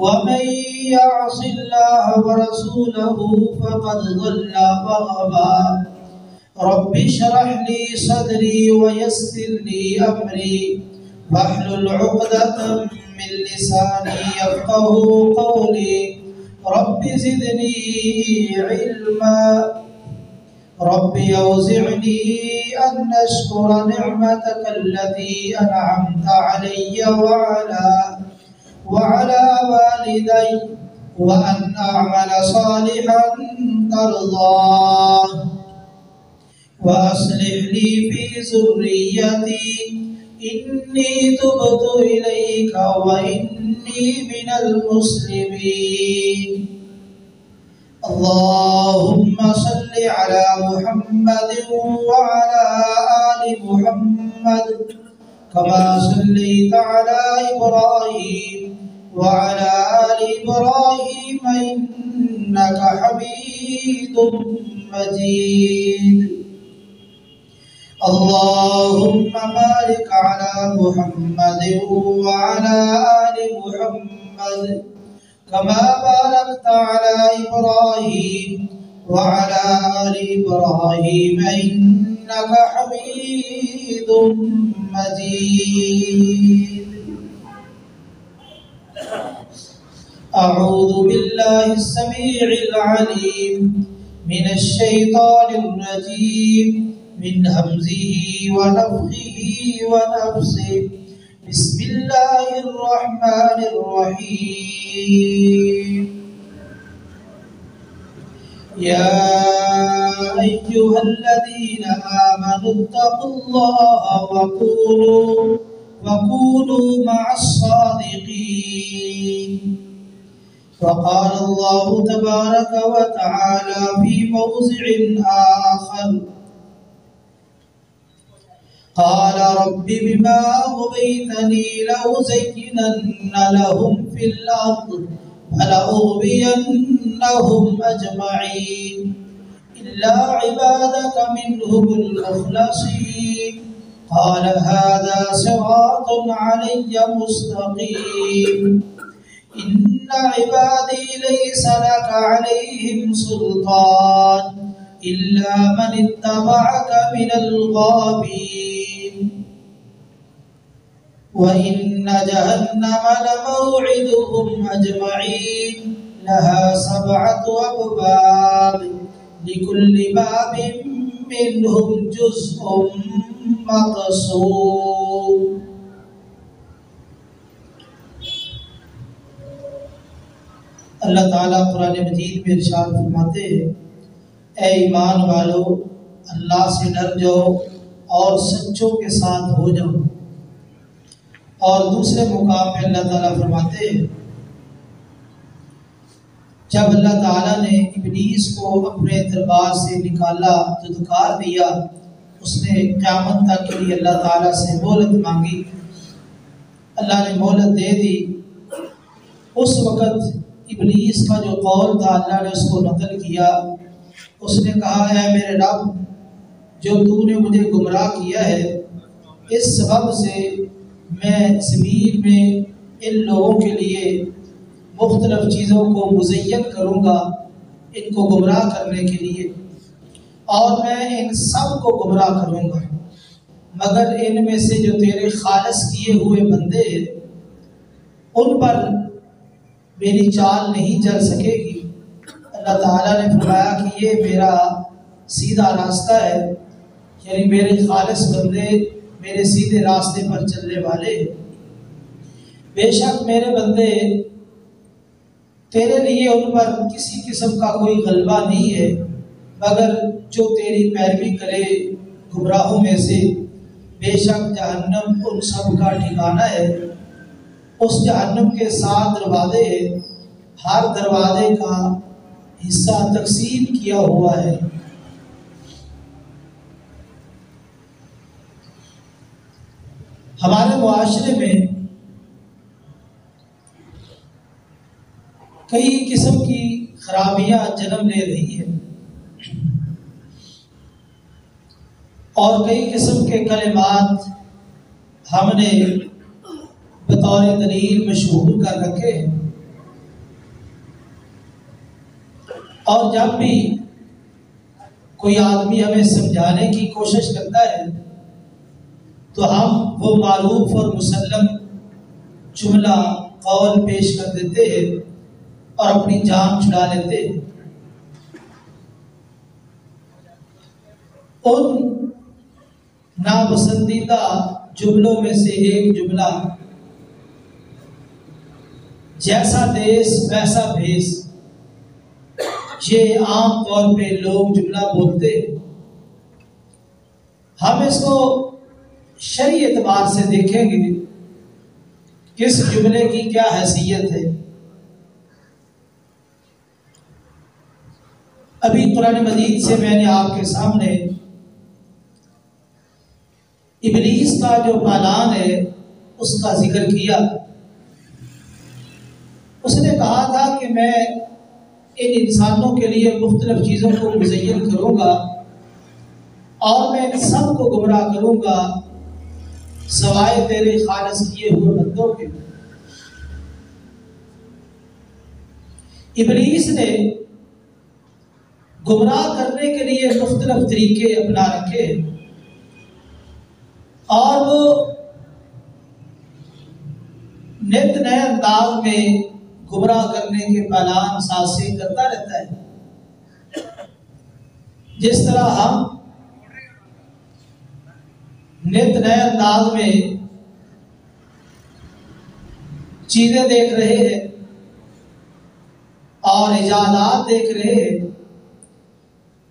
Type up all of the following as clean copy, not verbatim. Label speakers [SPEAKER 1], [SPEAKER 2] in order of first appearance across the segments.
[SPEAKER 1] ومن يعص الله ورسوله فقد ضل ضلالا رب اشرح لي صدري ويسر لي أمري واحلل عقدة من لساني يفقهوا قولي رب زدني علما رب أوزعني أن أشكر نعمتك التي أنعمت علي وعلى والدي وأن أعمل صالحا ترضاه وأصلح لي في ذريتي إني تبت إليك وإني من المسلمين اللهم صل على محمد وعلى آل محمد كما صليت على إبراهيم وعلى آل إبراهيم إنك حميد مجيد اللهم بارك على محمد وعلى آل محمد كما باركت على إبراهيم وعلى آل إبراهيم إنك حميد مجيد أعوذ بالله السميع العليم من الشيطان الرجيم من همزه ونفخه ونفسه بسم الله الرحمن الرحيم يا أيها الذين آمنوا اتقوا الله وكونوا مع الصادقين وقال الله تبارك وتعالى في موضع آخر قال رب بما أغويتني لأزينن لهم في الأرض ولأغوينهم أجمعين إلا عبادك منهم المخلصين قال هذا صراط علي مستقيم إن عبادي ليس لك عليهم سلطان إلا من اتبعك من الغاوين وإن جهنم لموعدهم أجمعين لها 7 أبواب لكل باب منهم جزء مقسوم اللہ تعالیٰ قرآن مجید میں ارشاد فرماتے ہیں اے ایمان والو اللہ سے ڈر جاؤ اور سچوں کے ساتھ ہو جاؤ۔ اور دوسرے مقام میں اللہ تعالیٰ فرماتے ہیں جب اللہ تعالیٰ نے ابلیس کو اپنے دربار سے نکالا تو دھکار دیا، اس نے قیامت تک کے لیے اللہ تعالیٰ سے مہلت مانگی، اللہ نے مہلت دے دی۔ اس وقت ابلیس کا جو قول تھا اللہ نے اس کو نقل کیا، اس نے کہا اے میرے رب جو تو نے مجھے گمراہ کیا ہے اس سبب سے میں زمین میں ان لوگوں کے لیے مختلف چیزوں کو مزین کروں گا ان کو گمراہ کرنے کے لیے، اور میں ان سب کو گمراہ کروں گا مگر ان میں سے جو تیرے خالص کیے ہوئے بندے ہیں ان پر میری چال نہیں چل سکے گی۔ اللہ تعالیٰ نے فرمایا کہ یہ میرا سیدھا راستہ ہے، یعنی میرے خالص بندے میرے سیدھے راستے پر چلنے والے، بے شک میرے بندے تیرے لیے ان پر کسی قسم کا کوئی غلبہ نہیں ہے مگر جو تیری پیروی کرے گمراہوں میں سے، بے شک جہنم ان سب کا ٹھکانہ ہے۔ اس جہنم کے 7 دروازے ہیں، ہر دروازے کا حصہ تقسیم کیا ہوا ہے۔ ہمارے معاشرے میں کئی قسم کی خرابیاں جنم لے رہی ہیں اور کئی قسم کے کلمات ہم نے بطور دلیل مشہور کر رکھے ہیں، اور جب بھی کوئی آدمی ہمیں سمجھانے کی کوشش کرتا ہے تو ہم وہ معروف اور مسلم جملہ قول پیش کر دیتے ہیں اور اپنی جان چھڑا لیتے ہیں۔ ان ناپسندیدہ جملوں میں سے ایک جملہ جیسا دیس ویسا بھیس، یہ عام طور پہ لوگ جملہ بولتے ہیں۔ ہم اس کو شرعی اعتبار سے دیکھیں گے کہ اس جملے کی کیا حیثیت ہے۔ ابھی قرآن مجید سے میں نے آپ کے سامنے ابلیس کا جو پالان ہے اس کا ذکر کیا۔ اس نے کہا تھا کہ میں ان انسانوں کے لیے مختلف چیزوں کو مزین کروں گا اور میں ان سب کو گمراہ کروں گا سوائے تیرے خالص کیے ہوئے بندوں کے۔ ابلیس نے گمراہ کرنے کے لیے مختلف طریقے اپنا رکھے اور وہ نت نئے انداز میں گمراہ کرنے کے پلان سازی کرتا رہتا ہے۔ جس طرح ہم نت نئے انداز میں چیزیں دیکھ رہے ہیں اور ایجادات دیکھ رہے ہیں،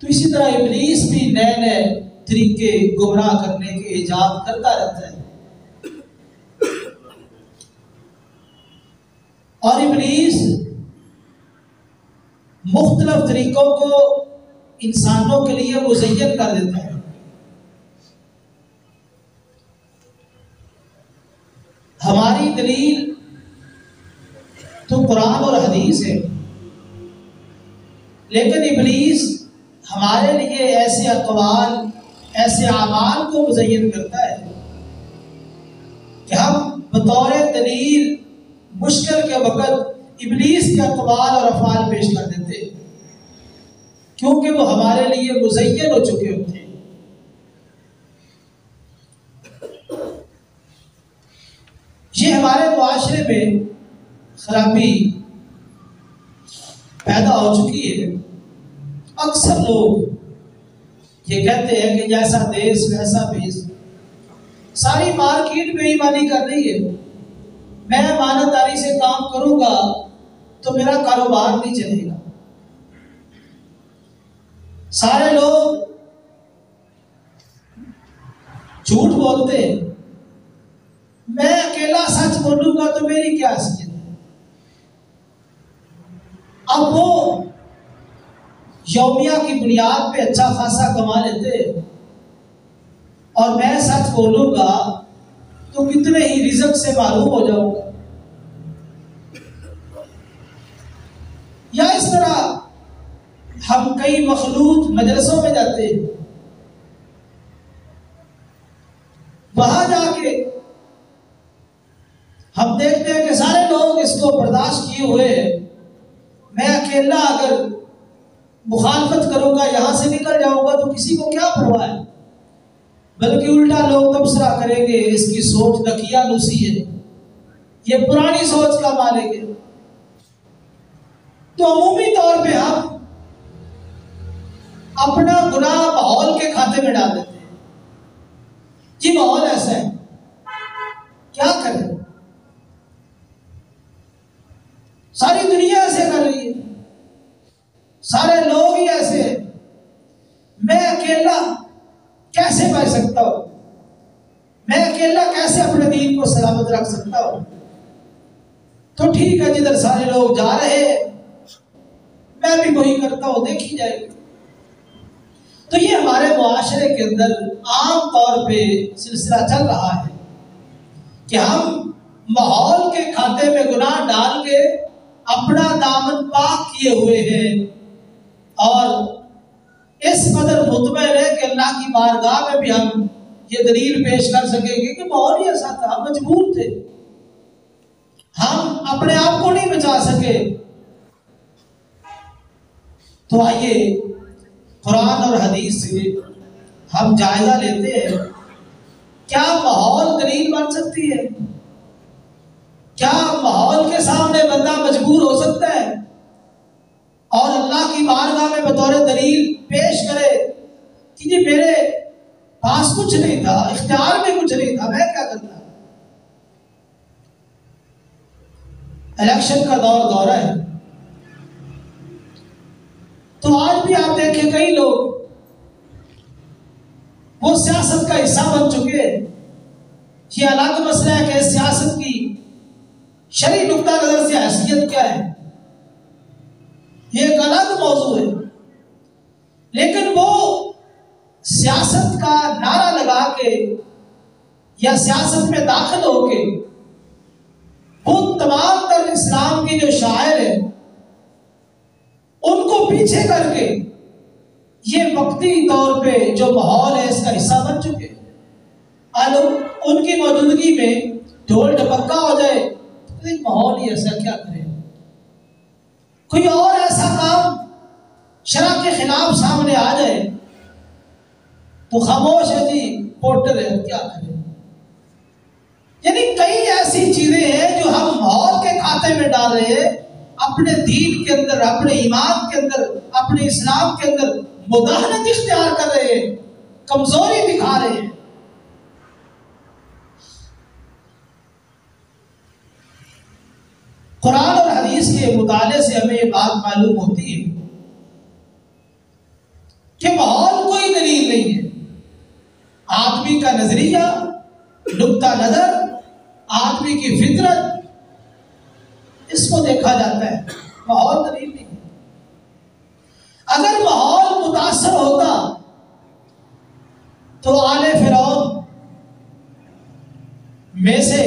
[SPEAKER 1] تو اسی طرح ابلیس بھی نئے نئے طریقے گمراہ کرنے کے ایجاد کرتا رہتا ہے۔ اور ابلیس مختلف طریقوں کو انسانوں کے لیے مزین کر دیتا ہے۔ ہماری دلیل تو قرآن اور حدیث ہے، لیکن ابلیس ہمارے لیے ایسے اقوال، ایسے اعمال کو مزین کرتا ہے کہ ہم بطور دلیل مشکل کے وقت ابلیس کے اقوال اور افعال پیش کر دیتے ہیں، کیونکہ وہ ہمارے لیے مزین ہو چکے ہوتے ہیں۔ یہ ہمارے معاشرے میں خرابی پیدا ہو چکی ہے۔ اکثر لوگ یہ کہتے ہیں کہ جیسا دیس ویسا بھیس، ساری مارکیٹ بے ایمانی کر رہی ہے، میں امانتداری سے کام کروں گا تو میرا کاروبار نہیں چلے گا۔ سارے لوگ جھوٹ بولتے ہیں، میں اکیلا سچ بولوں گا تو میری کیا حیثیت ہے۔ اب وہ یومیہ کی بنیاد پہ اچھا خاصا کما لیتے ہیں اور میں سچ بولوں گا تو کتنے ہی رزق سے معروم ہو جاؤں گا۔ یا اس طرح ہم کئی مخلوط مجلسوں میں جاتے ہیں، وہاں جا کے ہم دیکھتے ہیں کہ سارے لوگ اس کو برداشت کیے ہوئے ہیں، میں اکیلا اگر مخالفت کروں گا، یہاں سے نکل جاؤں گا تو کسی کو کیا پرواہ ہے، بلکہ الٹا لوگ تبصرہ کریں گے اس کی سوچ دقیانوسی ہے، یہ پرانی سوچ کا مالک ہے۔ تو عمومی طور پہ ہم اپنا گناہ ماحول کے کھاتے میں ڈال دیتے ہیں، جی ماحول ایسا ہے، کیا کریں، ساری دنیا ایسے کر رہی ہے، سارے لوگ ہی ایسے ہیں، میں اکیلا کیسے بچ سکتا ہوں، میں اکیلا کیسے اپنے دین کو سلامت رکھ سکتا ہوں۔ تو ٹھیک ہے، جدھر سارے لوگ جا رہے ہیں میں بھی وہی کرتا ہوں، دیکھی جائے گی۔ تو یہ ہمارے معاشرے کے اندر عام طور پہ سلسلہ چل رہا ہے کہ ہم ماحول کے کھاتے میں گناہ ڈال کے اپنا دامن پاک کیے ہوئے ہیں اور اس قدر مطمئن ہے کہ اللہ کی بارگاہ میں بھی ہم یہ دلیل پیش کر سکیں گے کہ ماحول ہی ایسا تھا، ہم مجبور تھے، ہم اپنے آپ کو نہیں بچا سکے۔ تو آئیے قرآن اور حدیث سے ہم جائزہ لیتے ہیں، کیا ماحول دلیل بن سکتی ہے؟ کیا ماحول کے سامنے بندہ مجبور ہو سکتا ہے اور اللہ کی بارگاہ میں بطور دلیل پیش کرے کہ جی میرے پاس کچھ نہیں تھا، اختیار میں کچھ نہیں تھا، میں کیا کرتا؟ الیکشن کا دور ہے، تو آج بھی آپ دیکھیں کئی لوگ وہ سیاست کا حصہ بن چکے ہیں۔ یہ الگ مسئلہ ہے کہ سیاست کی شرعی نقطہ نظر سے حیثیت کیا ہے، یہ ایک الگ موضوع ہے، لیکن وہ سیاست کا نعرہ لگا کے یا سیاست میں داخل ہو کے وہ تمام تر اسلام کی جو شاعر ہیں ان کو پیچھے کر کے یہ وقتی طور پہ جو ماحول ہے اس کا حصہ بن چکے، ان کی موجودگی میں ڈھول ڈھپکا ہو جائے، ماحول ہی ایسا، کیا کرے؟ کوئی اور ایسا کام شرع کے خلاف سامنے آ جائے تو خاموش ہے جی، پورٹل ہے، کیا کرے؟ یعنی کئی ایسی چیزیں ہیں جو ہم ماحول کے کھاتے میں ڈال رہے ہیں، اپنے دین کے اندر، اپنے ایمان کے اندر، اپنے اسلام کے اندر مداہنت اختیار کر رہے ہیں، کمزوری دکھا رہے ہیں۔ قرآن اور حدیث کے مطالعے سے ہمیں یہ بات معلوم ہوتی ہے کہ ماحول کوئی دلیل نہیں ہے، آدمی کا نظریہ، نقطہ نظر، آدمی کی فطرت، اس کو دیکھا جاتا ہے، ماحول دلیل نہیں ہے۔ اگر ماحول متاثر ہوتا تو آل فرعون میں سے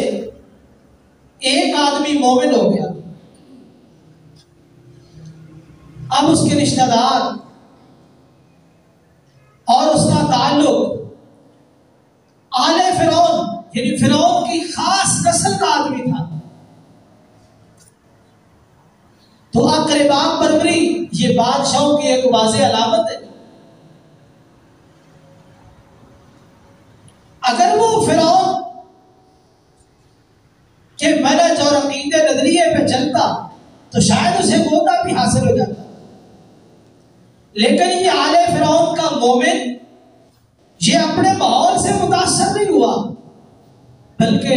[SPEAKER 1] ایک آدمی مومن ہو گیا، اب اس کے رشتہ دار اور اس کا تعلق آل فرعون یعنی فرعون کی خاص نسل کا آدمی تھا، تو اقربا پروری یہ بادشاہوں کی ایک واضح علامت ہے۔ اگر وہ فرعون کہ منہج اور عقیدے نظریے پہ چلتا تو شاید اسے موقع بھی حاصل ہو جاتا، لیکن یہ آل فرعون کا مومن یہ اپنے ماحول سے متاثر نہیں ہوا، بلکہ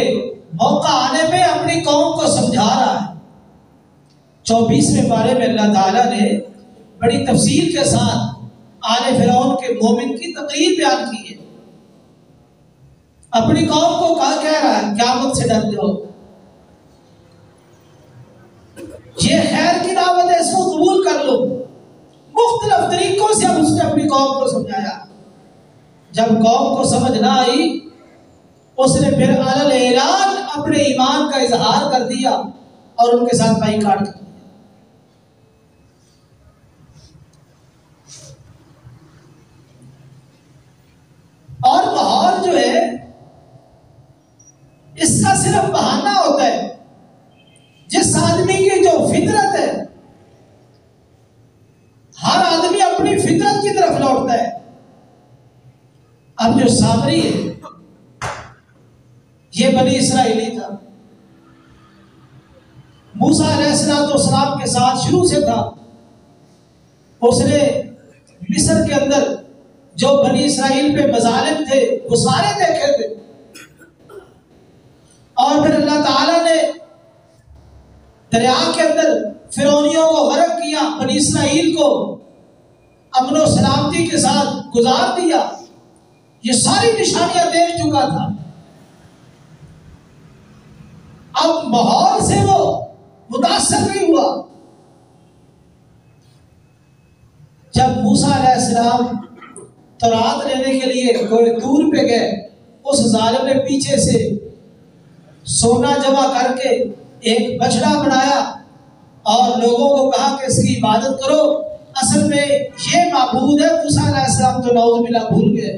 [SPEAKER 1] موقع آنے پہ اپنی قوم کو سمجھا رہا ہے۔ 24ویں پارے میں اللہ تعالیٰ نے بڑی تفصیل کے ساتھ آل فرعون کے مومن کی تقریر بیان کی ہے، اپنی قوم کو کہہ رہا ہے قیامت سے ڈرتے ہو، یہ خیر کی دعوت ہے، اس کو قبول کر لو۔ مختلف طریقوں سے اب اس نے اپنی قوم کو سمجھایا، جب قوم کو سمجھ نہ آئی اس نے پھر علل اعلان اپنے ایمان کا اظہار کر دیا اور ان کے ساتھ بائیکاٹ کر دیا۔ اور ماحول جو ہے اس کا صرف بہانہ ہوتا ہے، جس آدمی کی جو فطرت ہے، ہر آدمی اپنی فطرت کی طرف لوٹتا ہے۔ اب جو سامری ہے یہ بنی اسرائیلی تھا، موسیٰ علیہ السلام کے ساتھ شروع سے تھا، اس نے مصر کے اندر جو بنی اسرائیل پہ مظالم تھے وہ سارے دیکھے تھے، اور پھر اللہ تعالیٰ نے دریا کے اندر فرعونیوں کو غرق کیا، بنی اسرائیل کو امن و سلامتی کے ساتھ گزار دیا، یہ ساری نشانیاں دیکھ چکا تھا۔ اب ماحول سے وہ متاثر نہیں ہوا۔ جب موسیٰ علیہ السلام تورات لینے کے لیے کوئی دور پہ گئے، اس ظالم نے پیچھے سے سونا جمع کر کے ایک بچڑا بنایا اور لوگوں کو کہا کہ اس کی عبادت کرو، اصل میں یہ معبود ہے۔ موسیٰ علیہ السلام تو نعوذ باللہ بھول گئے۔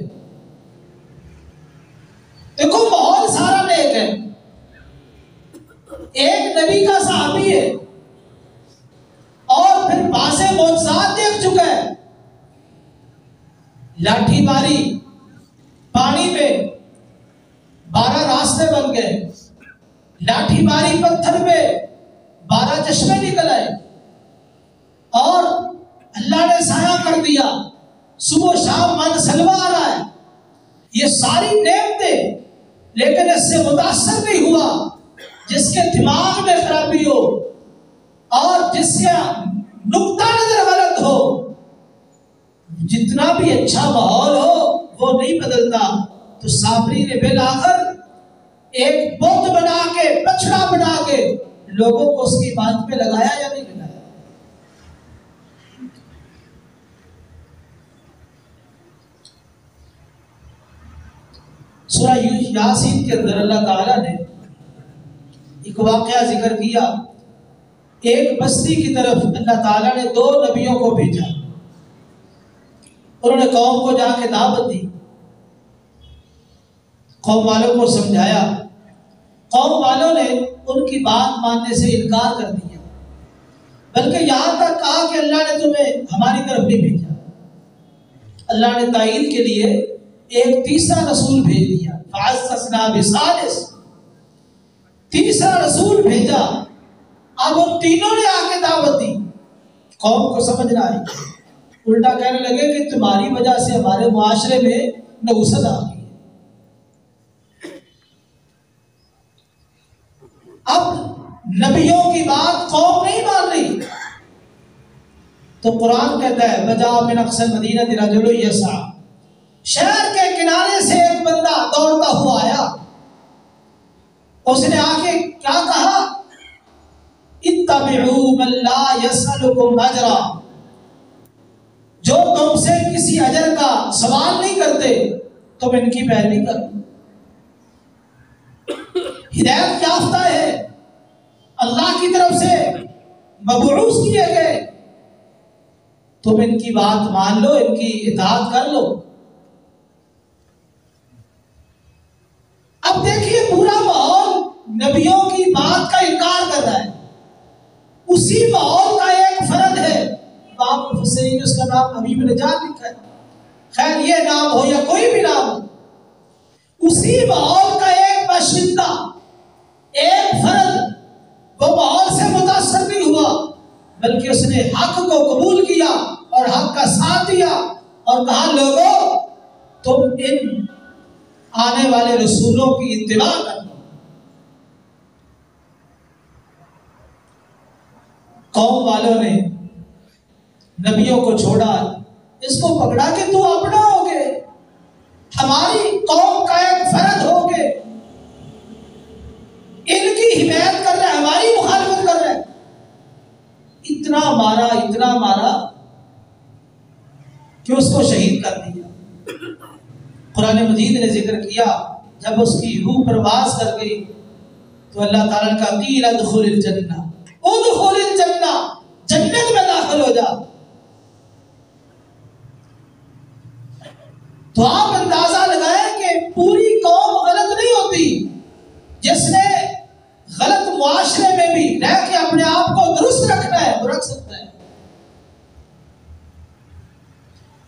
[SPEAKER 1] دیکھو ماحول سارا نیک ہے، ایک نبی کا صحابی ہے اور پھر بعض معجزات دیکھ چکا چکا ہے. لاٹھی ماری پانی میں 12 راستے بن گئے. لاٹھی ماری پتھر پہ 12 چشمے نکل آئے. اور اللہ نے سایہ کر دیا. صبح شام من سلوا آ رہا ہے. یہ ساری نعمتیں، لیکن اس سے متاثر نہیں ہوا. جس کے دماغ میں خرابی ہو اور جس کا نقطہ نظر غلط ہو، جتنا بھی اچھا ماحول ہو وہ نہیں بدلتا. تو صابری نے بالآخر ایک بت بنا کے، بچڑا بنا کے لوگوں کو اس کی بات پہ لگایا یا نہیں لگایا؟ سورہ یاسین کے اندر اللہ تعالیٰ نے ایک واقعہ ذکر کیا. ایک بستی کی طرف اللہ تعالیٰ نے 2 نبیوں کو بھیجا. انہوں نے قوم کو جا کے دعوت دی، قوم والوں کو سمجھایا. قوم والوں نے ان کی بات ماننے سے انکار کر دیا، بلکہ یہاں تک کہا کہ اللہ نے تمہیں ہماری طرف نہیں بھیجا. اللہ نے تائید کے لیے ایک تیسرا رسول بھیج دیا. فَعَزَّزْنَا بِثَالِثٍ، تیسرا رسول بھیجا. اب ان تینوں نے آ کے دعوت دی. قوم کو سمجھ نہ آئی، الٹا کہنے لگے کہ تمہاری وجہ سے ہمارے معاشرے میں نحوست آ گئی. اب نبیوں کی بات قوم نہیں مان رہی. تو قرآن کہتا ہے وَجَاءَ مِنْ أَقْصَى الْمَدِينَةِ رَجُلٌ يَسْعَىٰ، شہر کے کنارے سے ایک بندہ دوڑتا ہوا آیا. اس نے آ کے کیا کہا؟ اتبعوا من لا يسألكم اجرا، جو تم سے کسی اجر کا سوال نہیں کرتے تم ان کی پیروی کرو. ہدایت یافتہ ہے، اللہ کی طرف سے مبعوث کیے گئے، تم ان کی بات مان لو، ان کی اطاعت کر لو. اب دیکھیے پورا ماحول نبیوں کی بات کا انکار کر رہا ہے. اسی ماحول کا ایک فرد ہے، آپ مفسرین اس کا نام حبیب نجار لکھا ہے. خیر یہ نام ہو یا کوئی بھی نام ہو، اسی ماحول کا ایک باشندہ، ایک فرد وہ ماحول سے متاثر نہیں ہوا، بلکہ اس نے حق کو قبول کیا اور حق کا ساتھ دیا اور کہا لوگوں تم ان آنے والے رسولوں کی اتباع کرو. قوم والوں نے نبیوں کو چھوڑا، اس کو پکڑا کہ تو اپنا ہوگے، ہماری قوم کا ایک فرد ہوگے، ان کی حمایت کر رہا ہے، ہماری مخالفت کر رہا ہے. اتنا مارا کہ اس کو شہید کر دیا. قرآن مجید نے ذکر کیا جب اس کی روح پرواز کر گئی تو اللہ تعالیٰ کا قیل ادخل الجنہ، ادخل الجنہ، جنت میں داخل ہو جا. تو آپ اندازہ لگائیں کہ پوری قوم غلط نہیں ہوتی. جس نے غلط معاشرے میں بھی رہ کے اپنے آپ کو درست رکھنا ہے وہ رکھ سکتا ہے.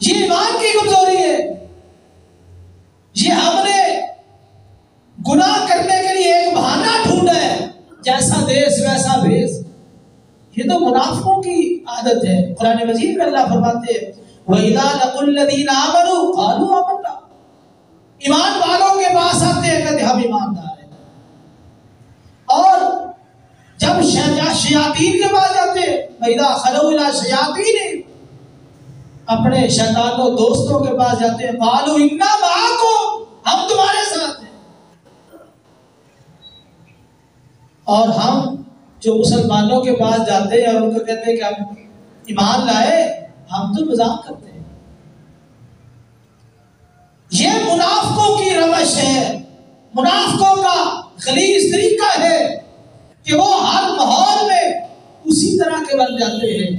[SPEAKER 1] یہ ایمان کی کمزوری ہے. یہ ہم نے گناہ کرنے کے لیے ایک بہانہ ڈھونڈا ہے، جیسا دیس ویسا بھیس. یہ تو منافقوں کی عادت ہے. قرآن مجید میں اللہ فرماتے ہیں وَإِذَا لَقُوا الَّذِينَ آمَنُوا قَالُوا آمَنَّا، ایمان والوں کے پاس آتے ہیں کہتے ہم ایماندار ہیں. اور جب شیاطین کے پاس جاتے ہیں وَإِذَا خَلَوْا إِلَىٰ شَيَاطِينِهِمْ، اپنے شیطانوں دوستوں کے پاس جاتے ہیں قَالُوا إِنَّا مَعَكُمْ، ہم تمہارے ساتھ ہیں. اور ہم جو مسلمانوں کے پاس جاتے ہیں اور ان کو کہتے ہیں کہ ہم ایمان لائے، ہم تو مذاق کرتے ہیں. یہ منافقوں کی روش ہے، منافقوں کا غلیظ طریقہ ہے کہ وہ ہر ماحول میں اسی طرح کے بن جاتے ہیں.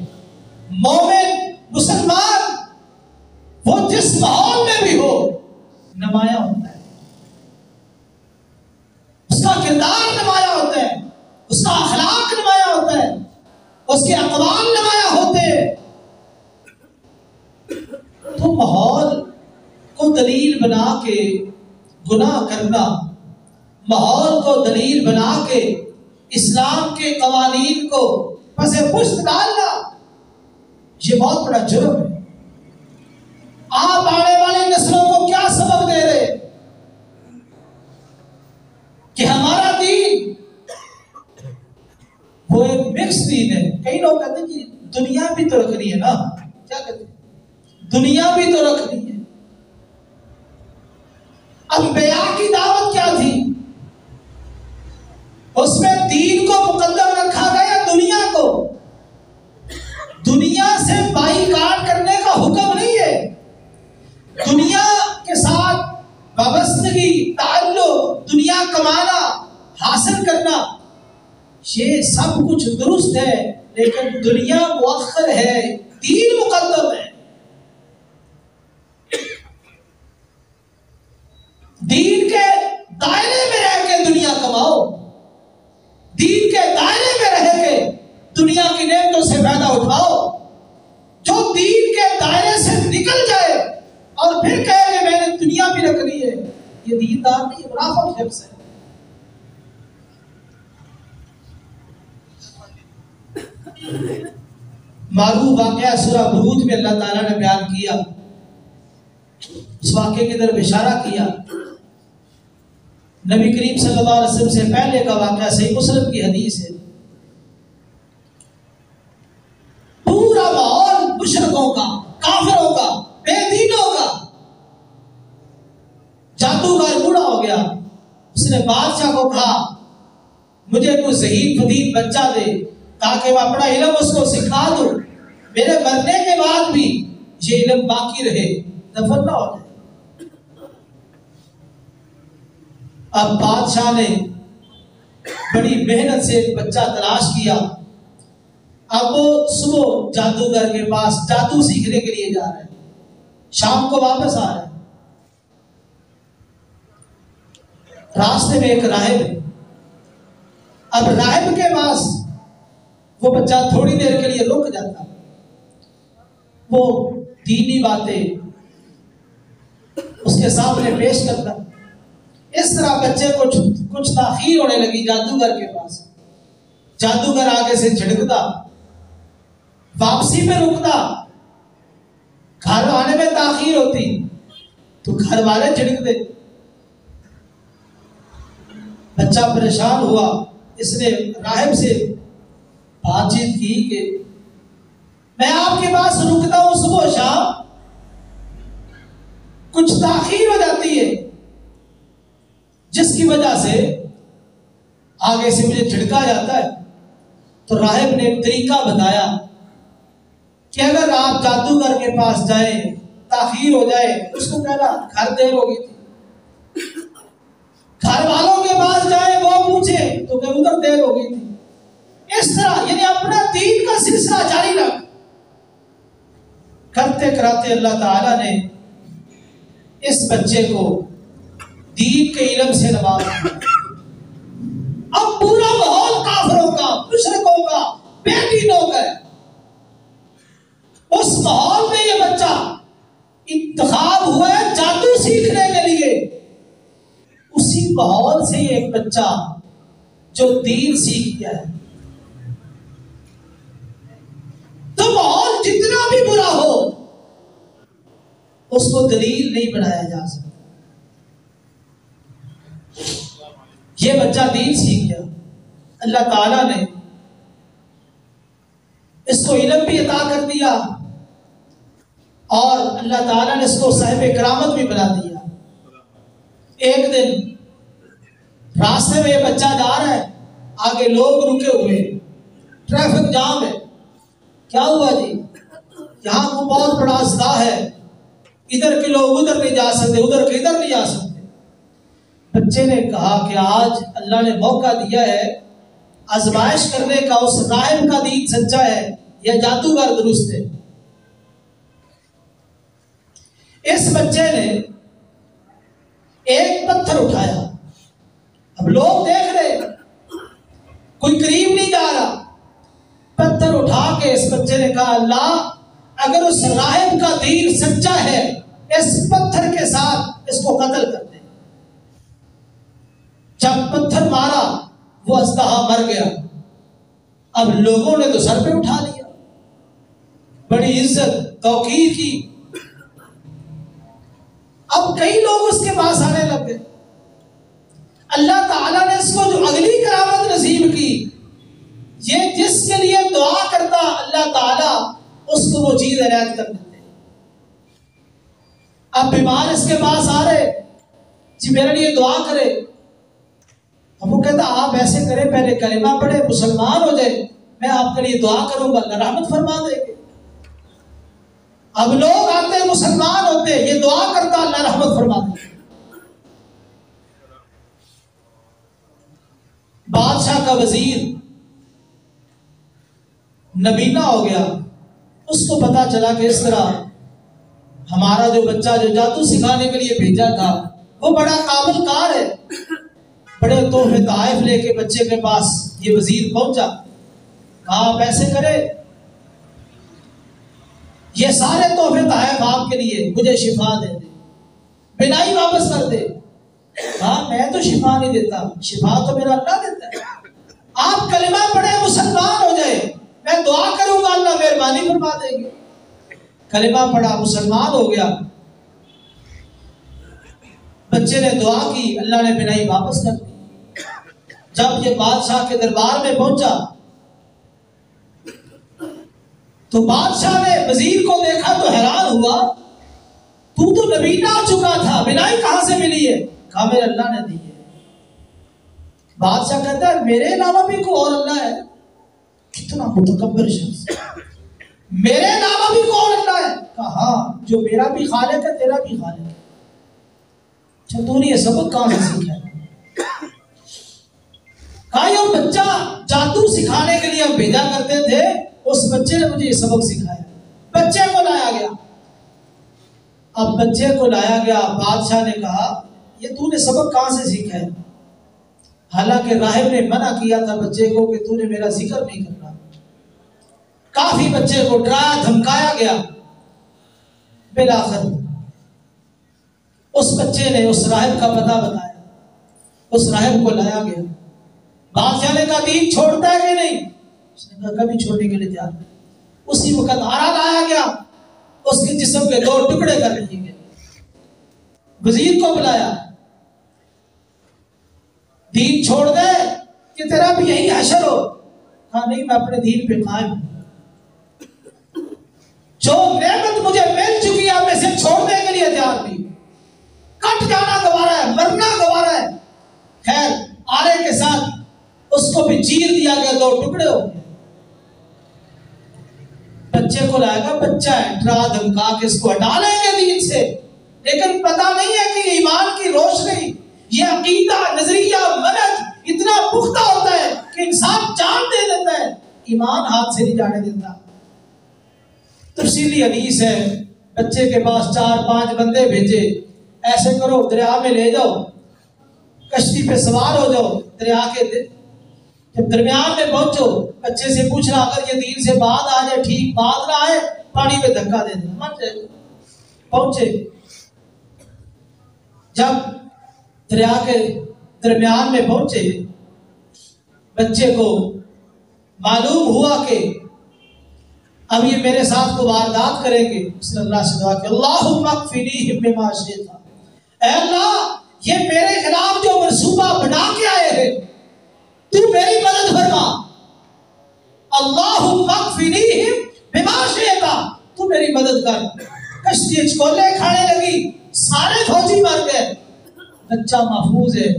[SPEAKER 1] مومن مسلمان وہ جس ماحول میں بھی ہو نمایاں ہوتا ہے، اس کا کردار نمایاں ہوتا ہے، اس کا اخلاق نمایاں ہوتا ہے، اس کے اقوال نمایاں ہوتے ہیں. دلیل بنا کے گناہ کرنا، ماحول کو دلیل بنا کے اسلام کے قوانین کو پس پشت ڈالنا، یہ بہت بڑا جرم ہے۔ آپ آنے والی نسلوں کو کیا سبق دے رہے کہ ہمارا دین وہ ایک مکس دین ہے۔ کئی لوگ کہتے ہیں کہ دنیا بھی تو رکھنی ہے نا، کیا کہتے ہیں؟ دنیا بھی تو رکھنی ہے۔ انبیاء کی دعوت کیا تھی؟ اس میں دین کو مقدم رکھا گیا دنیا کو۔ دنیا سے بائیکاٹ کرنے کا حکم نہیں ہے۔ دنیا کے ساتھ وابستگی، تعلق، دنیا کمانا، حاصل کرنا، یہ سب کچھ درست ہے، لیکن دنیا مؤخر ہے، دین مقدم ہے۔ دین کے دائرے میں رہ کے دنیا کماؤ، دین کے دائرے میں رہ کے دنیا کی نعمتوں سے فائدہ اٹھاؤ۔ جو دین کے دائرے سے نکل جائے اور پھر کہے کہ میں نے دنیا بھی رکھنی ہے، یہ دیندار نہیں، منافق شخص ہے۔ معروف واقعہ سورہ بروج میں اللہ تعالیٰ نے بیان کیا، اس واقعے کی طرف اشارہ کیا۔ نبی کریم صلی اللہ علیہ وسلم سے پہلے کا واقعہ صحیح مسلم کی حدیث ہے۔ پورا ماحول مشرکوں کا، کافروں کا، بے دینوں کا۔ جادوگر بوڑھا ہو گیا، اس نے بادشاہ کو کہا مجھے کوئی ذہین فدین بچہ دے تاکہ میں اپنا علم اس کو سکھا دوں، میرے مرنے کے بعد بھی یہ علم باقی رہے، دفن نہ ہو جائے۔ اب بادشاہ نے بڑی محنت سے ایک بچہ تلاش کیا۔ اب وہ صبح جادوگر کے پاس جادو سیکھنے کے لیے جا رہا ہے، شام کو واپس آ رہا ہے۔ راستے میں ایک راہب ہے۔ اب راہب کے پاس وہ بچہ تھوڑی دیر کے لیے رک جاتا، وہ دینی باتیں اس کے سامنے پیش کرتا۔ اس طرح بچے کو کچھ تاخیر ہونے لگی جادوگر کے پاس۔ جادوگر آگے سے جھڑکتا، واپسی میں رکتا، گھر آنے میں تاخیر ہوتی تو گھر والے جھڑکتے۔ بچہ پریشان ہوا، اس نے راہب سے بات چیت کی کہ میں آپ کے پاس رکتا ہوں صبح شام، کچھ تاخیر ہو جاتی ہے جس کی وجہ سے آگے سے مجھے جھڑکا جاتا ہے۔ تو راہب نے ایک طریقہ بتایا کہ اگر آپ جادوگر کے پاس جائیں، تاخیر ہو جائے، اس کو کہنا گھر دیر ہو گئی تھی۔ گھر والوں کے پاس جائیں، وہ پوچھے تو کہ ادھر دیر ہو گئی تھی۔ اس طرح یعنی اپنا دین کا سلسلہ جاری رکھ۔ کرتے کراتے اللہ تعالیٰ نے اس بچے کو دین کے علم سے نوازا۔ اب پورا ماحول کافروں کا، مشرکوں کا، بے دینوں کا ہے۔ اس ماحول میں یہ بچہ انتخاب ہوا ہے جادو سیکھنے کے لیے۔ اسی ماحول سے یہ ایک بچہ جو دین سیکھ گیا ہے۔ تو ماحول جتنا بھی برا ہو اس کو دلیل نہیں بنایا جا سکتا۔ یہ بچہ دین سیکھ گیا، اللہ تعالیٰ نے اس کو علم بھی عطا کر دیا اور اللہ تعالیٰ نے اس کو صاحب کرامت بھی بنا دیا۔ ایک دن راستے میں یہ بچہ جا رہا ہے، آگے لوگ رکے ہوئے، ٹریفک جام ہے۔ کیا ہوا جی؟ یہاں کو بہت بڑا اصلاح ہے، ادھر کے لوگ ادھر نہیں جا سکتے، ادھر کے ادھر نہیں جا سکتے۔ بچے نے کہا کہ آج اللہ نے موقع دیا ہے آزمائش کرنے کا، اس راہب کا دین سچا ہے یا جادوگر درست ہے۔ اس بچے نے ایک پتھر اٹھایا، اب لوگ دیکھ رہے، کوئی قریب نہیں جا رہا۔ پتھر اٹھا کے اس بچے نے کہا اللہ اگر اس راہب کا دین سچا ہے، اس پتھر کے ساتھ اس کو قتل کر دیں۔ جب پتھر مارا وہ اژدہا مر گیا۔ اب لوگوں نے تو سر پہ اٹھا لیا، بڑی عزت توقیر کی۔ اب کئی لوگ اس کے پاس آنے لگ گئے۔ اللہ تعالیٰ نے اس کو جو اگلی کرامت نصیب کی، یہ جس کے لیے دعا کرتا اللہ تعالیٰ اس کو وہ چیز عنایت کر دیتے۔ اب بیمار اس کے پاس آ رہے، جی میرے لیے دعا کرے۔ اب وہ کہتا آپ ایسے کریں، پہلے کلمہ پڑھے، مسلمان ہو جائے، میں آپ کے لیے دعا کروں گا، اللہ رحمت فرما دے گے۔ اب لوگ آتے مسلمان ہوتے، یہ دعا کرتا اللہ رحمت فرما دے گے۔ بادشاہ کا وزیر نبینا ہو گیا، اس کو پتا چلا کہ اس طرح ہمارا جو بچہ جو جادو سکھانے کے لیے بھیجا تھا وہ بڑا قابل کار ہے۔ بڑے تحفے تحائف لے کے بچے کے پاس یہ وزیر پہنچا، کہا آپ ایسے کرے، یہ سارے تحفے تحائف آپ کے لیے، مجھے شفا دے دے، بینائی واپس کر دے۔ کہا میں تو شفا نہیں دیتا، شفا تو میرا اللہ دیتا ہے، آپ کلمہ پڑھے مسلمان ہو جائے، میں دعا کروں گا اللہ مہربانی فرما دیں گے۔ کلمہ پڑھا، مسلمان ہو گیا، بچے نے دعا کی، اللہ نے بینائی واپس کر دی۔ جب یہ بادشاہ کے دربار میں پہنچا تو بادشاہ نے وزیر کو دیکھا تو حیران ہوا، تو نبینا ہو چکا تھا، بینائی کہاں سے ملی ہے؟ کہا میرے اللہ نے دی ہے۔ بادشاہ کہتا ہے میرے علاوہ بھی کوئی اور اللہ ہے؟ کتنا متکبر شخص، میرے علاوہ بھی کوئی اور اللہ ہے؟ کہا ہاں، جو میرا بھی خالق ہے تیرا بھی خالق ہے۔ اچھا تو نے یہ سبق کہاں سے سیکھا ہے؟ کہا یہ بچہ جادو سکھانے کے لیے ہم بھیجا کرتے تھے، اس بچے نے مجھے یہ سبق سکھایا۔ بچے کو لایا گیا۔ اب بچے کو لایا گیا، بادشاہ نے کہا یہ تو نے سبق کہاں سے سیکھا ہے؟ حالانکہ راہب نے منع کیا تھا بچے کو کہ تو نے میرا ذکر نہیں کرنا۔ کافی بچے کو ڈرایا دھمکایا گیا، بالآخر اس بچے نے اس راہب کا پتہ بتایا، اس راہب کو لایا گیا۔ بادشاہ نے کہا دین چھوڑتا ہے کہ نہیں؟ اس نے کہا کبھی چھوڑنے کے لیے تیار نہیں۔ اسی وقت آرا لایا گیا، اس کے جسم کے 2 ٹکڑے کر دیے گئے۔ وزیر کو بلایا، دین چھوڑ دے کہ تیرا بھی یہی حشر ہو؟ کہا نہیں، میں اپنے دین پہ قائم ہوں، جو نعمت مجھے مل چکی ہے میں اسے چھوڑنے کے لیے تیار نہیں، کٹ جانا گوارا ہے، مرنا گوارا ہے۔ خیر آرے کے ساتھ اس کو بھی چیر دیا گیا، 2 ٹکڑے ہو گئے۔ بچے کو لائے گا، بچہ ہے، ڈرا دھمکا کے اس کو ہٹا لیں گے دین سے، لیکن پتہ نہیں ہے کہ ایمان کی روشنی، یہ عقیدہ، نظریہ، منہج اتنا پختہ ہوتا ہے کہ انسان جان دے دیتا ہے، ایمان ہاتھ سے نہیں جانے دیتا۔ تفصیلی حدیث ہے، بچے کے پاس 4-5 بندے بھیجے، ایسے کرو دریا میں لے جاؤ، کشتی پہ سوار ہو جاؤ، دریا کے جب درمیان میں پہنچو بچے سے پوچھنا، اگر یہ دین سے بات آ جائے ٹھیک، بات نہ آئے پانی میں دھکا دے دینا، مر جائے گا۔ پہنچے، جب دریا کے درمیان میں پہنچے، بچے کو معلوم ہوا کہ اب یہ میرے ساتھ کو واردات کریں گے۔ اس نے اللہ سے دعا کہ اللہم اکفنیہم بما شئت، اے اللہ یہ میرے خلاف جو منصوبہ بنا کے آئے ہیں تو میری مدد فرما، اللہم اکفنیہم بما شئت، تو میری مدد کر۔ کشتی چکولے کھانے لگی، سارے فوجی مر گئے، بچہ محفوظ ہے۔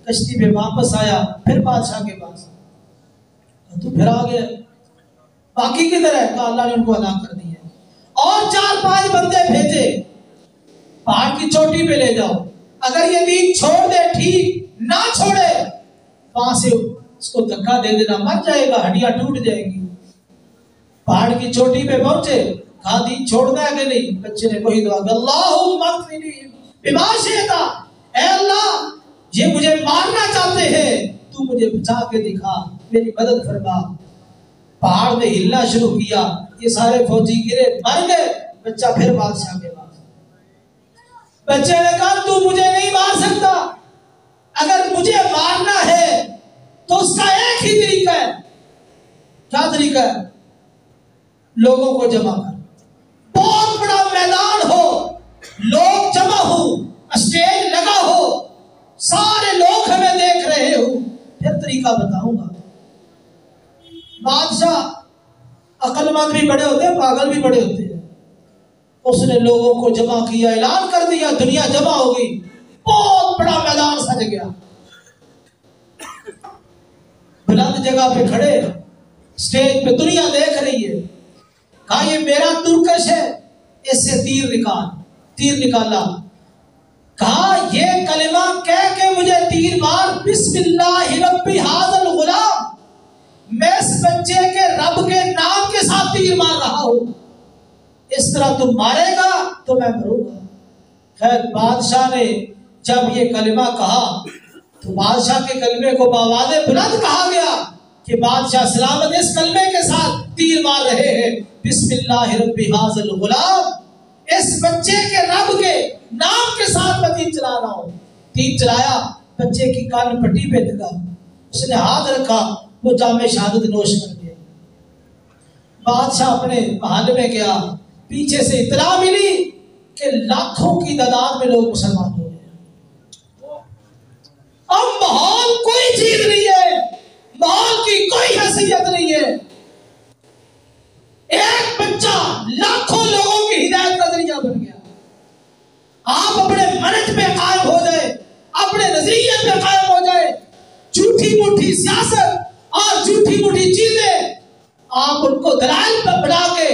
[SPEAKER 1] کشتی پہ واپس آیا، پھر بادشاہ کے پاس، تو پھر آ گیا، باقی کدھر ہے؟ کہا اللہ نے ان کو ہلاک کر دیا۔ اور 4-5 بندے بھیجے، پہاڑ کی چوٹی پہ لے جاؤ، اگر یہ دین چھوڑ دے ٹھیک، نہ چھوڑے وہاں سے اس کو دھکا دے دینا، مر جائے گا، ہڈیاں ٹوٹ جائیں گی۔ پہاڑ کی چوٹی پہ پہنچے، کہا دین چھوڑنا ہے کہ نہیں؟ بچے نے وہی دعا کہ اللہم اکفنیہم بما شئت، اے اللہ یہ مجھے مارنا چاہتے ہیں، تو مجھے بچا کے دکھا، میری مدد فرما۔ پہاڑ نے ہلنا شروع کیا، یہ سارے فوجی گرے، مر گئے، بچہ پھر بادشاہ کے پاس۔ بچے نے کہا تو مجھے نہیں مار سکتا، اگر مجھے مارنا ہے تو اس کا ایک ہی طریقہ ہے۔ کیا طریقہ ہے؟ لوگوں کو جمع کر، بہت بڑا میدان ہو، لوگ جمع ہو، اسٹیج لگا ہو، سارے لوگ ہمیں دیکھ رہے ہو، پھر طریقہ بتاؤں گا۔ بادشاہ عقل مند بھی بڑے ہوتے ہیں، پاگل بھی بڑے ہوتے ہیں۔ اس نے لوگوں کو جمع کیا، اعلان کر دیا، دنیا جمع ہو گئی، بہت بڑا میدان سج گیا۔ بلند جگہ پہ کھڑے، اسٹیج پہ دنیا دیکھ رہی ہے۔ کہا یہ میرا ترکش ہے، اس سے تیر نکالا۔ کہا یہ کلمہ کہہ کے مجھے تیر مار، بسم اللہ ربی ھذا الغلام، میں اس بچے کے رب کے نام کے ساتھ تیر مار رہا ہوں، اس طرح تم مارے گا تو میں مروں گا۔ خیر بادشاہ نے جب یہ کلمہ کہا تو بادشاہ کے کلمے کو بآواز بلند کہا گیا کہ بادشاہ سلامت اس کلمے کے ساتھ تیر مار رہے ہیں، بسم اللہ ربی ھذا الغلام، اس بچے کے رب کے نام کے ساتھ میں تیر چلا رہا ہوں۔ تیر چلایا، بچے کی کان پٹی پہ لگا، اس نے ہاتھ رکھا، وہ جام شہادت نوش کر گیا۔ بادشاہ اپنے محل میں گیا، پیچھے سے اطلاع ملی کہ لاکھوں کی تعداد میں لوگ مسلمان ہو گئے۔ اب ماحول کوئی چیز نہیں ہے، ماحول کی کوئی حیثیت نہیں ہے، ایک بچہ لاکھوں لوگوں کی ہدایت کا ذریعہ بن گیا۔ آپ اپنے منہج پہ قائم ہو جائے، اپنے نظریے پہ قائم ہو جائے، جھوٹی موٹی سیاست اور جھوٹی موٹی چیزیں آپ ان کو دلائل پر بنا کے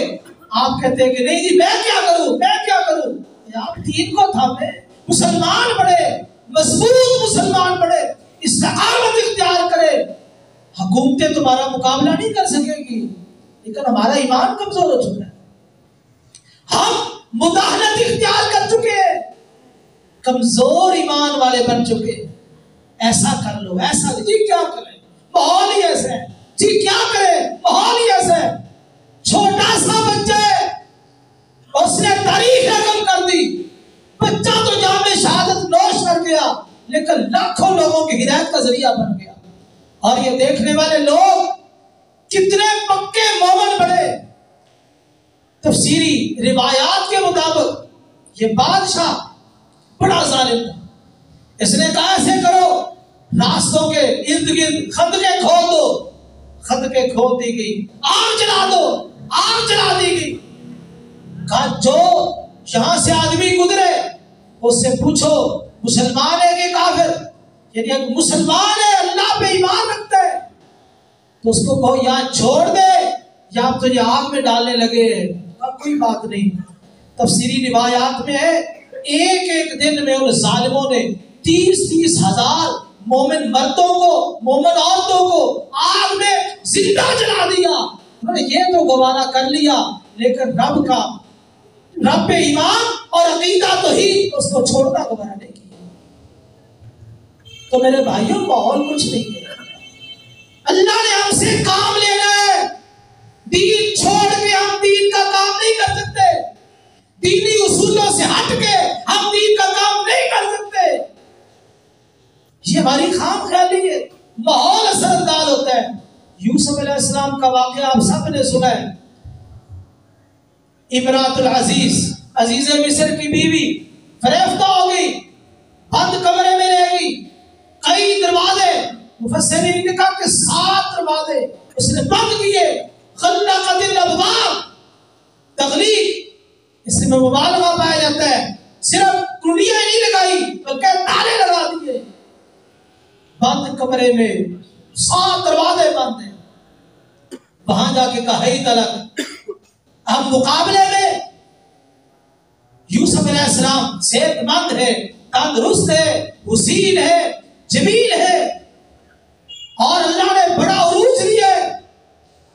[SPEAKER 1] آپ کہتے ہیں کہ نہیں جی میں کیا کروں، آپ دین کو تھامے، مسلمان بڑے، مضبوط مسلمان بڑے، استقامت اختیار کرے۔ حکومتیں تمہارا مقابلہ نہیں کر سکے گی، لیکن ہمارا ایمان کمزور ہو چکا ہے، ہم مداہنت اختیار کر چکے ہیں، کمزور ایمان والے بن چکے۔ ایسا کر لو، ایسا جی کیا کریں، ماحول ہی ایسا ہے، جی کیا کرے، ماحول ہی ایسا ہے۔ چھوٹا سا بچہ ہے، اس نے تاریخ رقم کر دی، بچہ تو جام شہادت نوش کر گیا، لیکن لاکھوں لوگوں کی ہدایت کا ذریعہ بن گیا۔ اور یہ دیکھنے والے لوگ کتنے پکے مومن بڑے۔ تفسیری روایات کے مطابق یہ بادشاہ بڑا ظالم تھا، اس نے کہا ایسے کرو، راستوں کے ارد گرد خندقیں کھود دو، خندقیں کھود دی گئی، آگ جلا دو، آگ جلا دی گئی۔ کہا جو یہاں سے آدمی گزرے اس سے پوچھو مسلمان ہے کہ کافر، یعنی اگر مسلمان ہے اللہ پہ ایمان رکھتا ہے تو اس کو کہو یہاں چھوڑ دے یا آپ تجھے آگ میں ڈالنے لگے ہیں۔ کوئی بات نہیں، تفسیری روایات میں ہے ایک ایک دن میں ان ظالموں نے 30 ہزار مومن مردوں کو، مومن عورتوں کو آگ میں زندہ جلا دیا۔ انہوں نے یہ تو گوارا کر لیا، لیکن رب پہ ایمان اور عقیدہ تو ہی اس کو چھوڑنا گوارا نہیں کیا۔ تو میرے بھائیوں ماحول کچھ نہیں ہے، اللہ نے ہم سے کام لینا ہے، دین چھوڑ کے ہم دین کا کام نہیں کر سکتے، دینی اصولوں سے ہٹ کے ہم دین کا کام نہیں کر سکتے۔ یہ ہماری خام خیالی ہے، ماحول اثر انداز ہوتا ہے۔ یوسف علیہ السلام کا واقعہ آپ سب نے سنا ہے، امراۃ العزیز، عزیز مصر کی بیوی فریفتہ ہو گئی، بند کمرے میں رہ گئی، کئی دروازے، مفسرین نے کہا کہ 7 دروازے اس نے بند کیے، غلقت الابواب، تغلیق اس میں مبالغہ پایا جاتا ہے، صرف کنڈیاں نہیں لگائی بلکہ تالے لگا دیے، بند کمرے میں 7 دروازے بند ہیں۔ وہاں جا کے کہا ہی تلک، اب مقابلے میں یوسف علیہ السلام صحت مند ہے، تندرست ہے، حسین ہے، جمیل ہے، اور اللہ نے بڑا عروج دیا ہے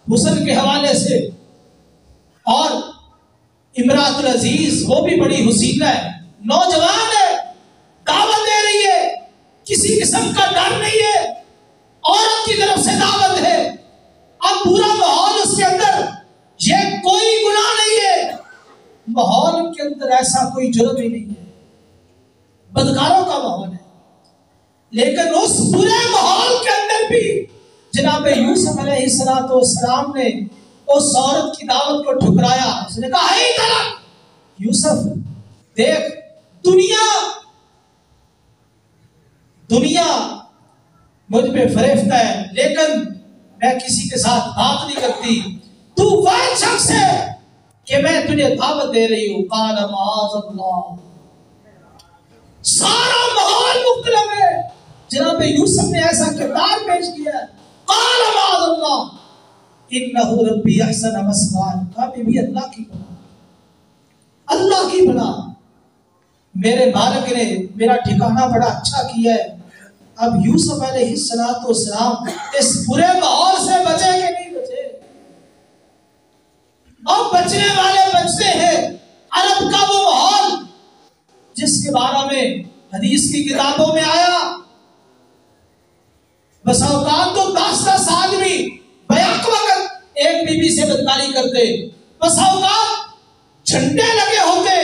[SPEAKER 1] حسن کے حوالے سے، اور امراۃ العزیز وہ بھی بڑی حسینہ ہے، نوجوان ہے، دعوت دے رہی ہے، کسی قسم کا ڈر نہیں ہے، عورت کی طرف سے دعوت ہے، اب پورا ماحول اس کے اندر، یہ کوئی گناہ نہیں ہے، ماحول کے اندر ایسا کوئی جرم ہی نہیں ہے، بدکاروں کا ماحول ہے. لیکن اس برے ماحول کے اندر بھی جناب یوسف علیہ السلام نے اس عورت کی دعوت کو ٹھکرایا. اس نے کہا اے طرف یوسف دیکھ دنیا مجھ پہ فریفتہ ہے لیکن میں کسی کے ساتھ بات نہیں کرتی. تو وہ شخص ہے کہ میں تجھے دعوت دے رہی ہوں. قال معاذ اللہ. سارا ماحول مختلف ہے. جناب یوسف نے ایسا کردار پیش کیا ہے. قال معاذ اللہ انہ ربی احسن مثوایا. کہا بھی اللہ کی بنا، اللہ کی بنا، میرے مالک نے میرا ٹھکانہ بڑا اچھا کیا ہے. اب یوسف علیہ السلام اس برے ماحول سے بچے کہ نہیں بچے؟ اور بچنے والے بچتے ہیں. عرب کا وہ ماحول جس کے بارے میں حدیث کی کتابوں میں آیا، بس اوقات تو 10 آدمی بیک وقت ایک بیوی سے بدکاری کرتے، بس اوقات جھنڈے لگے ہوتے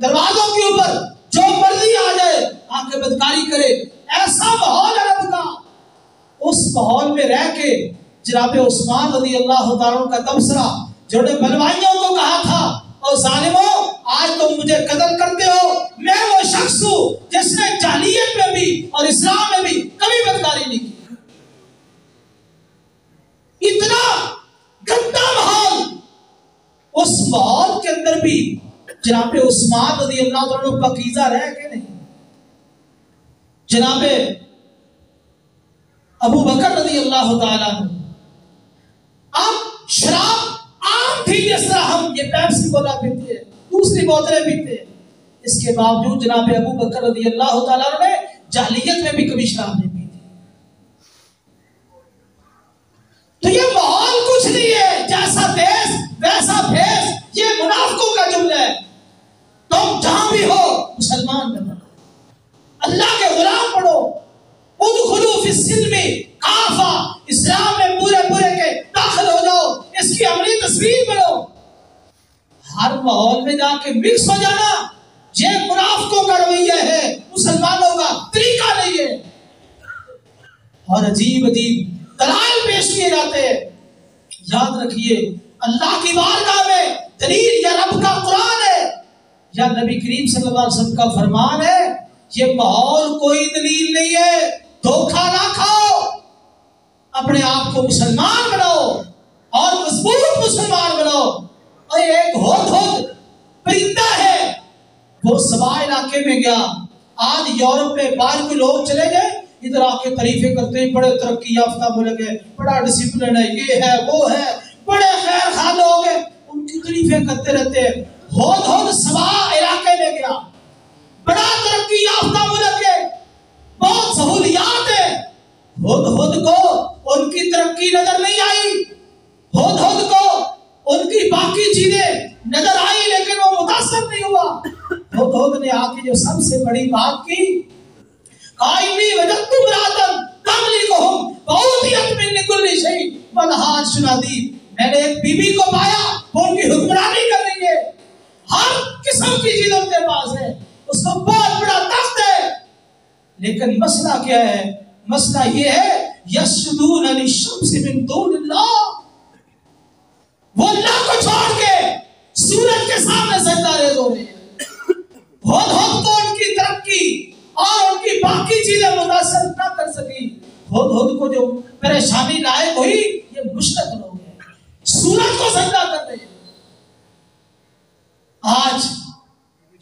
[SPEAKER 1] دروازوں کے اوپر، جو مرضی آ جائے آ کے بدکاری کرے. ایسا ماحول عرب کا. اس ماحول میں رہ کے جناب عثمان رضی اللہ تعالیٰ کا تبصرہ، جنہوں نے بلوائیوں کو کہا تھا اور ظالموں آج تم مجھے قتل کرتے ہو، میں وہ شخص ہوں جس نے جاہلیت میں بھی اور اسلام میں بھی کبھی بدکاری نہیں کی. اتنا گندا ماحول، اس ماحول کے اندر بھی جناب عثمان رضی اللہ عنہ پاکیزہ رہ کے نہیں. جناب ابو بکر رضی اللہ تعالیٰ عنہ، اب شراب عام تھی جس طرح ہم یہ پیپسی کولا پیتے ہیں، دوسری بوتلیں پیتے ہیں، اس کے باوجود جناب ابو بکر رضی اللہ تعالیٰ عنہ نے جاہلیت میں بھی کبھی شراب نہیں پی تھی. تو یہ ماحول کچھ نہیں ہے، جیسا دیس ویسا بھیس، یہ منافقوں کا جملہ ہے. تم جہاں بھی ہو مسلمان بنو، اللہ کے غلام بنو، ادخلوا فی السلم کافہ، اسلام میں پورے کے داخل ہو جاؤ، اس کی عملی تصویر بنو. ہر ماحول میں جا کے مکس ہو جانا یہ منافقوں کا رویہ ہے، مسلمانوں کا طریقہ نہیں ہے. اور عجیب دلائل پیش کیے جاتے ہیں. یاد رکھیے اللہ کی بارگاہ میں دلیل یا رب کا قرآن ہے یا نبی کریم صلی اللہ علیہ وسلم کا فرمان ہے. یہ ماحول کوئی دلیل نہیں ہے. دھوکہ نہ کھاؤ، اپنے آپ کو مسلمان بناؤ اور مضبوط مسلمان بناؤ. اور ایک ہدہد پرندہ ہے، وہ سبا علاقے میں گیا. آج یورپ میں باہر کے لوگ چلے گئے، ادھر آ کے تعریفیں کرتے ہیں، بڑے ترقی یافتہ ملک ہے، بڑا ڈسپلن ہے، یہ ہے وہ ہے، بڑے خیر خواہ لوگ ہیں، ان کی تعریفیں کرتے رہتے ہیں. ہدہد سبا علاقے میں گیا، بڑا ترقی یافتہ ملک ہے، بہت سہولیات ہے. ہدہد کو ان کی ترقی نظر نہیں آئی، ہدہد کو ان کی باقی چیزیں نظر آئی لیکن وہ متاثر نہیں ہوا. ہدہد نے آ کے جو سب سے بڑی بات کی، قائمی وجدت امرأة تملکہم وأوتیت من کل شیء ولہا شنادید. میں نے ایک بی بی کو پایا، وہ ان کی حکمرانی کر رہی ہے، ہر قسم کی چیز ان کے پاس ہے، اس کو بہت بڑا تخت ہے. لیکن مسئلہ کیا ہے؟ مسئلہ یہ ہے یسجدون للشمس من دون اللہ، وہ اللہ کو چھوڑ کے سورج کے سامنے سجدہ ریز ہو رہے ہیں. ہدہد کو ان کی ترقی اور ان کی باقی چیزیں متاثر نہ کر سکی. ہدہد کو جو پریشانی لائق ہوئی، یہ مشرک لوگ ہیں، سورج کو سجدہ کر رہے ہیں. آج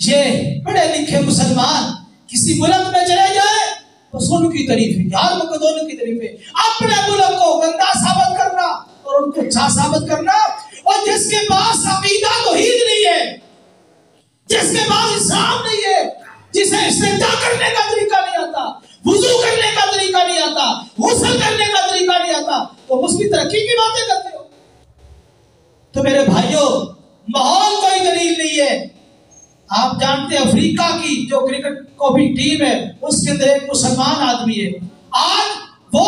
[SPEAKER 1] یہ پڑھے لکھے مسلمان کسی ملک میں چلے جائے بس ان کی تعریفیں، یار مقدونوں کی تعریفیں، اپنے ملک کو گندا ثابت کرنا اور ان کو اچھا ثابت کرنا. اور جس کے پاس عقیدہ توحید نہیں ہے، جس کے پاس اسلام نہیں ہے، جسے استنجا کرنے کا طریقہ نہیں آتا، وضو کرنے کا طریقہ نہیں آتا، غسل کرنے کا طریقہ نہیں آتا، تو اس کی ترقی کی باتیں کرتے ہو. تو میرے بھائیوں، ماحول کوئی دلیل نہیں ہے. آپ جانتے ہیں افریقہ کی جو کرکٹ کو بھی ٹیم ہے، اس کے اندر ایک مسلمان آدمی ہے، آج وہ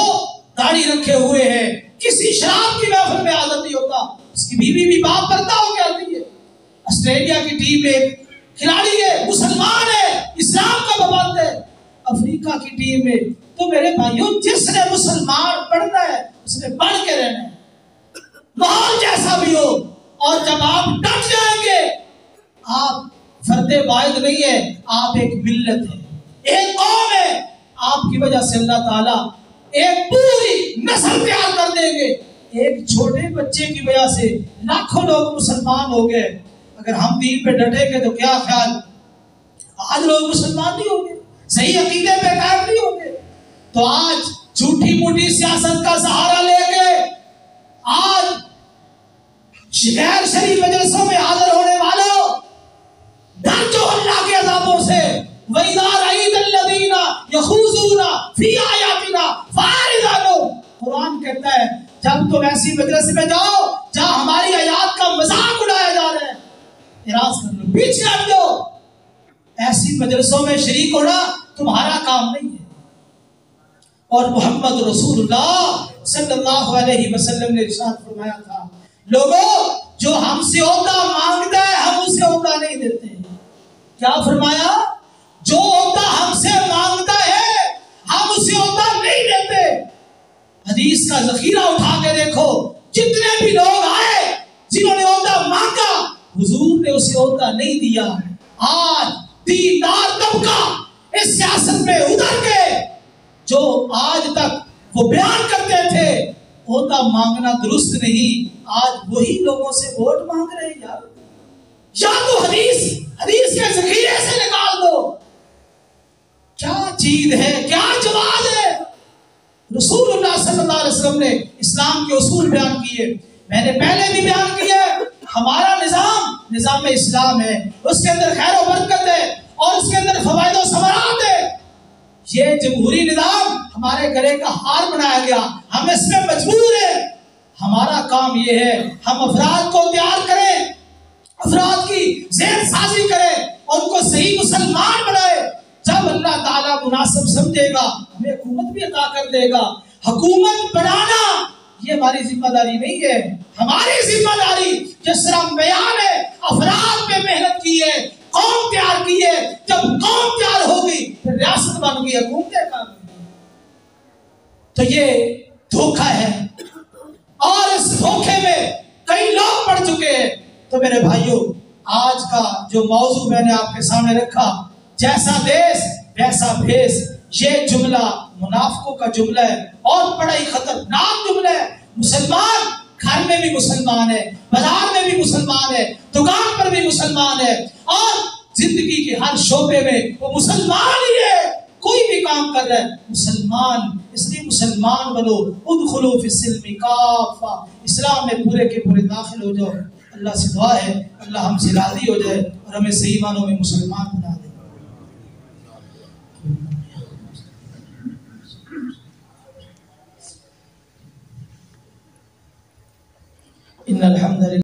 [SPEAKER 1] داڑھی رکھے ہوئے ہیں، کسی شراب کی محفل میں حاضر نہیں ہوتا، اس کی بیوی بھی باپ پردہ ہو کے آتی ہے. آسٹریلیا کی ٹیم میں ایک کھلاڑی ہے، مسلمان ہے، اسلام کا پابند ہے افریقہ کی ٹیم میں، تو میرے بھائیوں جس نے مسلمان بننا ہے اس نے بڑھ کے رہنا ہے، ماحول جیسا بھی ہو۔ اور جب آپ ڈٹ جائیں گے، آپ فرد واحد نہیں ہے، آپ ایک ملت ہے، ایک قوم ہے۔ آپ کی وجہ سے اللہ تعالیٰ ایک پوری نسل تیار کر دیں گے۔ ایک چھوٹے بچے کی وجہ سے لاکھوں لوگ مسلمان ہو گئے۔ اگر ہم دین پہ ڈٹیں گے تو کیا خیال آج لوگ مسلمان نہیں ہوں گے، صحیح عقیدے پہ قائم نہیں ہوں گے۔ تو آج جھوٹی موٹی سیاست کا سہارا لے کے آج غیر شرعی مجلسوں میں حاضر ہونے والوں، ڈر جو اللہ کے عذابوں سے، وَإِذَا رَأَيْتَ الَّذِينَ يَخُوضُونَ فِي آيَاتِنَا فَأَعْرِضْ عَنْهُمْ، قرآن کہتا ہے جب تم ایسی مجلس میں جاؤ جہاں ہماری آیات کا مذاق اڑایا جا رہا ہے، اعراض کر لو، پیچھے ہٹ جاؤ۔ ایسی مجلسوں میں شریک ہونا تمہارا کام نہیں ہے۔ اور محمد رسول اللہ صلی اللہ علیہ وسلم نے ارشاد فرمایا تھا، لوگوں جو ہم سے عہدہ مانگتا ہے ہم اسے عہدہ نہیں دیتے۔ کیا فرمایا؟ جو عہدہ ہم سے مانگتا ہے ہم اسے عہدہ نہیں دیتے۔ حدیث کا ذخیرہ اٹھا کے دیکھو، جتنے بھی لوگ آئے جنہوں نے عہدہ مانگا حضور نے اسے عہدہ نہیں دیا۔ آج دیندار طبقہ اس سیاست میں اتر کے جو آج تک وہ بیان کرتے تھے عہدہ مانگنا درست نہیں، آج وہی لوگوں سے ووٹ مانگ رہے ہیں۔ یا تو حدیث کے ذخیرے سے نکال دو، کیا چیز ہے، کیا جواب ہے۔ رسول اللہ صلی اللہ علیہ وسلم نے اسلام کے اصول بیان کیے، میں نے پہلے بھی بیان کیا، ہمارا نظام اسلام ہے، اس کے اندر خیر و برکت ہے اور اس کے اندر فوائد و ثمرات ہے۔ یہ جمہوری نظام ہمارے گلے کا ہار بنایا گیا، ہم اس میں مجبور ہیں۔ ہمارا کام یہ ہے ہم افراد کو تیار کریں، افراد کی ذہن سازی کریں اور ان کو صحیح مسلمان بنائے۔ جب اللہ تعالیٰ مناسب سمجھے گا ہمیں حکومت بھی عطا کر دے گا۔ حکومت بنانا یہ ہماری ذمہ داری نہیں ہے، ہماری ذمہ داری جس طرح بیان ہے افراد پہ محنت کی ہے، قوم تیار کی ہے، جب قوم تیار ہوگی پھر ریاست بن گئی، حکومتیں کام ہوگی۔ تو یہ دھوکہ ہے اور اس دھوکے میں کئی لوگ پڑ چکے ہیں۔ تو میرے بھائیوں آج کا جو موضوع میں نے آپ کے سامنے رکھا، جیسا دیس ویسا بھیس، یہ جملہ منافقوں کا جملہ ہے اور بڑا ہی خطرناک جملہ ہے۔ مسلمان گھر میں بھی مسلمان ہے، بازار میں بھی مسلمان ہے، دکان پر بھی مسلمان ہے اور زندگی کے ہر شعبے میں وہ مسلمان ہی ہے۔ کوئی بھی کام کر رہا ہے مسلمان، اس لیے مسلمان بنو، ادخلوا فی السلم کافہ، اسلام میں پورے کے پورے داخل ہو جاؤ۔ اللہ سے دعا ہے اللہ ہم سے راضی ہو جائے اور ہمیں صحیح معنوں میں مسلمان بنا دے۔ ان الحمد للہ